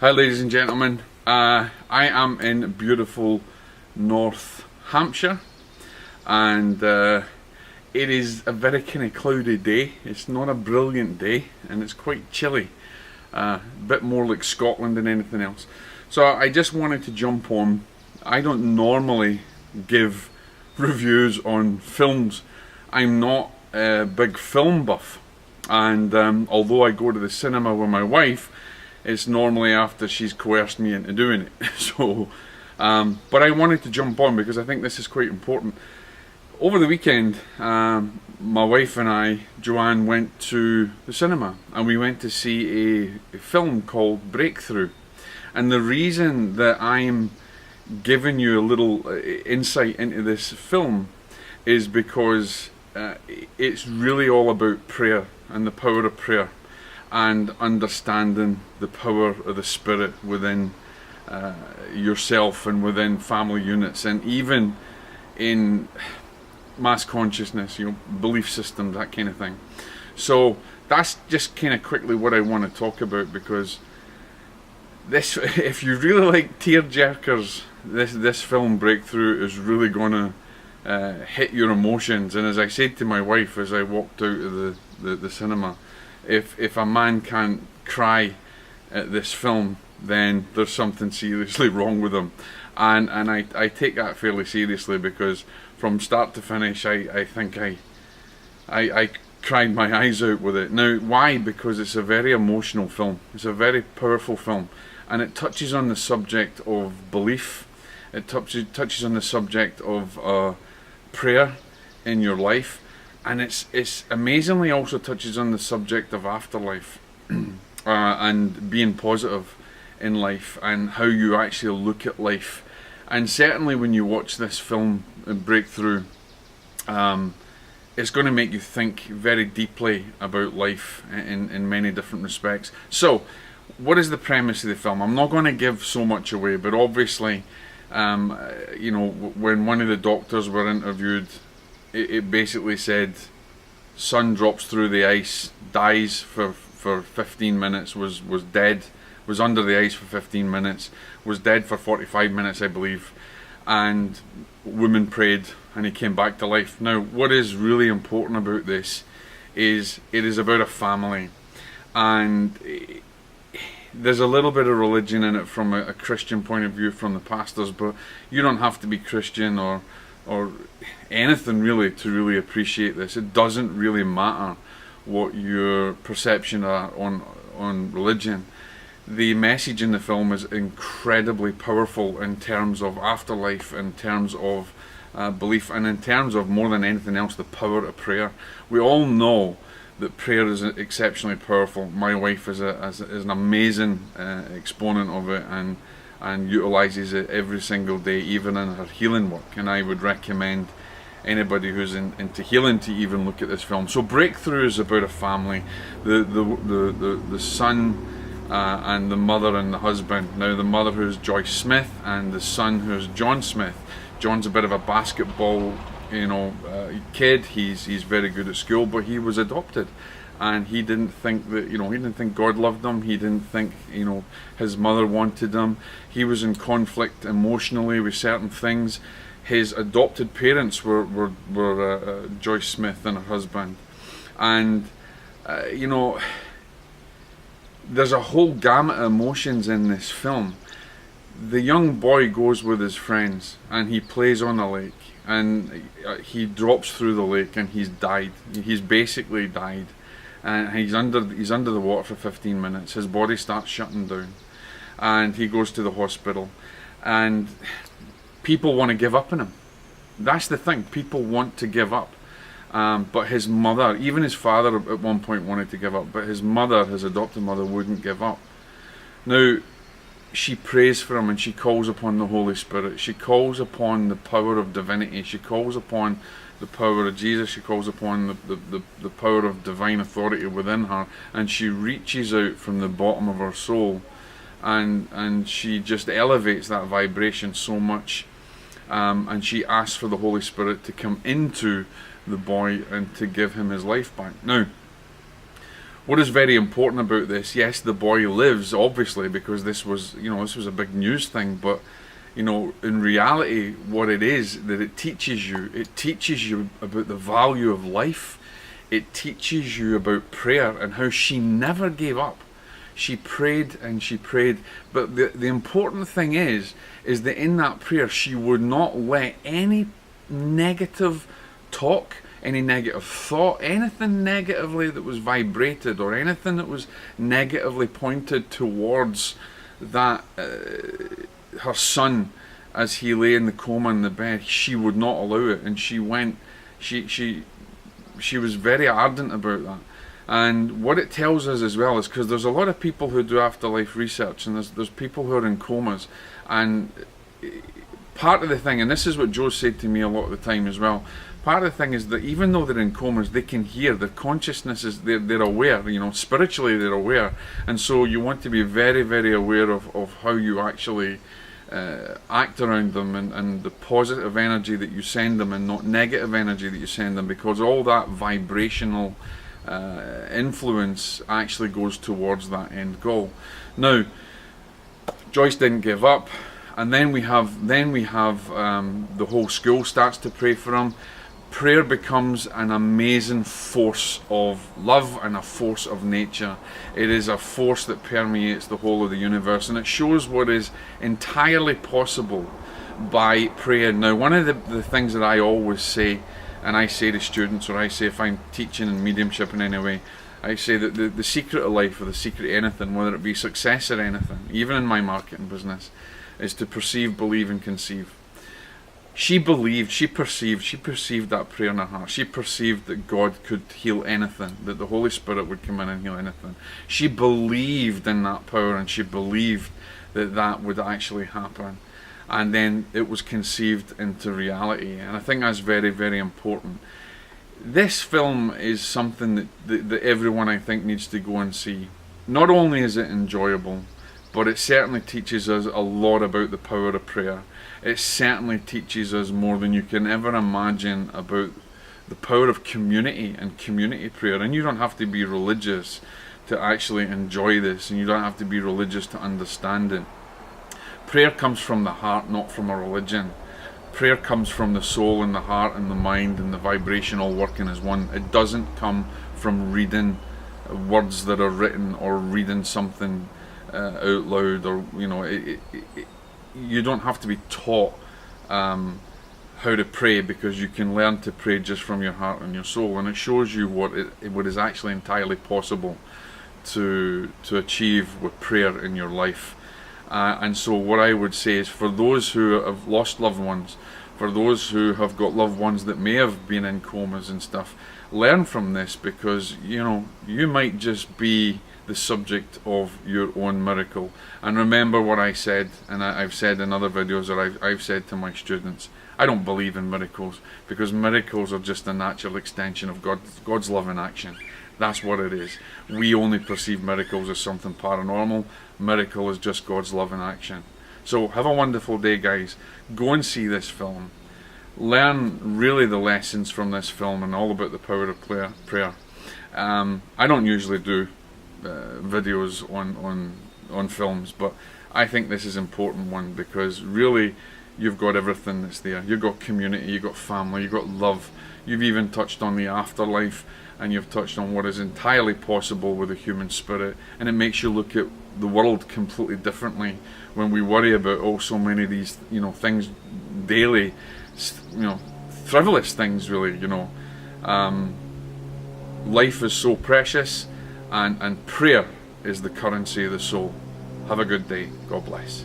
Hi ladies and gentlemen, I am in beautiful North Hampshire, and it is a very kind of cloudy day. It's not a brilliant day and it's quite chilly, a bit more like Scotland than anything else. So I just wanted to jump on. I don't normally give reviews on films. I'm not a big film buff, and although I go to the cinema with my wife, it's normally after she's coerced me into doing it. So, but I wanted to jump on because I think this is quite important. Over the weekend, my wife and I, Joanne, went to the cinema and we went to see a film called Breakthrough. And the reason that I'm giving you a little insight into this film is because it's really all about prayer and the power of prayer, and understanding the power of the Spirit within yourself and within family units, and even in mass consciousness, belief systems, that kind of thing. So that's just kind of quickly what I want to talk about, because this, if you really like tear jerkers, this film Breakthrough is really going to hit your emotions. And as I said to my wife as I walked out of the cinema, if a man can't cry at this film, then there's something seriously wrong with him. And I take that fairly seriously, because from start to finish I think I cried my eyes out with it. Now, why? Because it's a very emotional film. It's a very powerful film, and it touches on the subject of belief. It touches on the subject of prayer in your life. And it's amazingly also touches on the subject of afterlife and being positive in life, and how you actually look at life. And certainly when you watch this film Breakthrough, it's going to make you think very deeply about life in many different respects. So what is the premise of the film? I'm not going to give so much away, but obviously when one of the doctors were interviewed, it basically said son drops through the ice, dies for 15 minutes, was dead, was under the ice for 15 minutes, was dead for 45 minutes I believe, and woman prayed and he came back to life. Now, what is really important about this is it is about a family, and there's a little bit of religion in it from a Christian point of view from the pastors, but you don't have to be Christian or anything really to really appreciate this. It doesn't really matter what your perception are on religion. The message in the film is incredibly powerful in terms of afterlife, in terms of belief, and in terms of, more than anything else, the power of prayer. We all know that prayer is exceptionally powerful. My wife is an amazing exponent of it, and utilizes it every single day, even in her healing work. And I would recommend anybody who's into healing to even look at this film. So Breakthrough is about a family, the son and the mother and the husband. Now, the mother, who's Joyce Smith, and the son, who's John Smith. John's a bit of a basketball kid. He's very good at school, but he was adopted. And he didn't think that, he didn't think God loved him. He didn't think, his mother wanted him. He was in conflict emotionally with certain things. His adopted parents were Joyce Smith and her husband. And, there's a whole gamut of emotions in this film. The young boy goes with his friends and he plays on the lake, and he drops through the lake and he's died. He's basically died. And he's under the water for 15 minutes. His body starts shutting down, and he goes to the hospital, and people want to give up on him. That's the thing, people want to give up, but his mother, even his father at one point wanted to give up, but his mother, his adopted mother, wouldn't give up. Now, she prays for him, and she calls upon the Holy Spirit. She calls upon the power of divinity. She calls upon the power of Jesus. She calls upon the power of divine authority within her, and she reaches out from the bottom of her soul, and she just elevates that vibration so much, and she asks for the Holy Spirit to come into the boy and to give him his life back. Now, What is very important about this? Yes, the boy lives, obviously, because this was, this was a big news thing. But in reality, what it is that it teaches you about the value of life. It teaches you about prayer and how she never gave up. She prayed and she prayed. But the important thing is that in that prayer, she would not let any negative talk, any negative thought, anything negatively that was vibrated, or anything that was negatively pointed towards that her son as he lay in the coma in the bed. She would not allow it, and she was very ardent about that. And what it tells us as well is, because there's a lot of people who do afterlife research, and there's people who are in comas, and part of the thing, and this is what Joe said to me a lot of the time as well, part of the thing is that even though they're in comas, they can hear. Their consciousness is, they're aware, spiritually they're aware. And so you want to be very, very aware of how you actually act around them, and the positive energy that you send them and not negative energy that you send them, because all that vibrational influence actually goes towards that end goal. Now, Joyce didn't give up, and then we have the whole school starts to pray for him. Prayer becomes an amazing force of love and a force of nature. It is a force that permeates the whole of the universe, and it shows what is entirely possible by prayer. Now, one of the things that I always say, and I say to students, or I say if I'm teaching in mediumship in any way, I say that the secret of life, or the secret of anything, whether it be success or anything, even in my marketing business, is to perceive, believe and conceive. She believed, she perceived that prayer in her heart. She perceived that God could heal anything, that the Holy Spirit would come in and heal anything. She believed in that power, and she believed that that would actually happen. And then it was conceived into reality. And I think that's very, very important. This film is something that everyone, I think, needs to go and see. Not only is it enjoyable, but it certainly teaches us a lot about the power of prayer. It certainly teaches us more than you can ever imagine about the power of community and community prayer. And you don't have to be religious to actually enjoy this, and you don't have to be religious to understand it. Prayer comes from the heart, not from a religion. Prayer comes from the soul and the heart and the mind and the vibration all working as one. It doesn't come from reading words that are written, or reading something out loud, or you don't have to be taught how to pray, because you can learn to pray just from your heart and your soul. And it shows you what is actually entirely possible to achieve with prayer in your life. And so what I would say is, for those who have lost loved ones, for those who have got loved ones that may have been in comas and stuff, learn from this, because you might just be the subject of your own miracle. And remember what I said, and I've said in other videos, or I've said to my students, I don't believe in miracles, because miracles are just a natural extension of God's love in action. That's what it is. We only perceive miracles as something paranormal. Miracle is just God's love in action. So have a wonderful day, guys. Go and see this film. Learn really the lessons from this film, and all about the power of prayer. I don't usually do videos on films, but I think this is an important one, because really you've got everything that's there. You've got community, you've got family, you've got love. You've even touched on the afterlife, and you've touched on what is entirely possible with the human spirit, and it makes you look at the world completely differently when we worry about so many of these things daily, frivolous things really. Life is so precious, and prayer is the currency of the soul. Have a good day. God bless.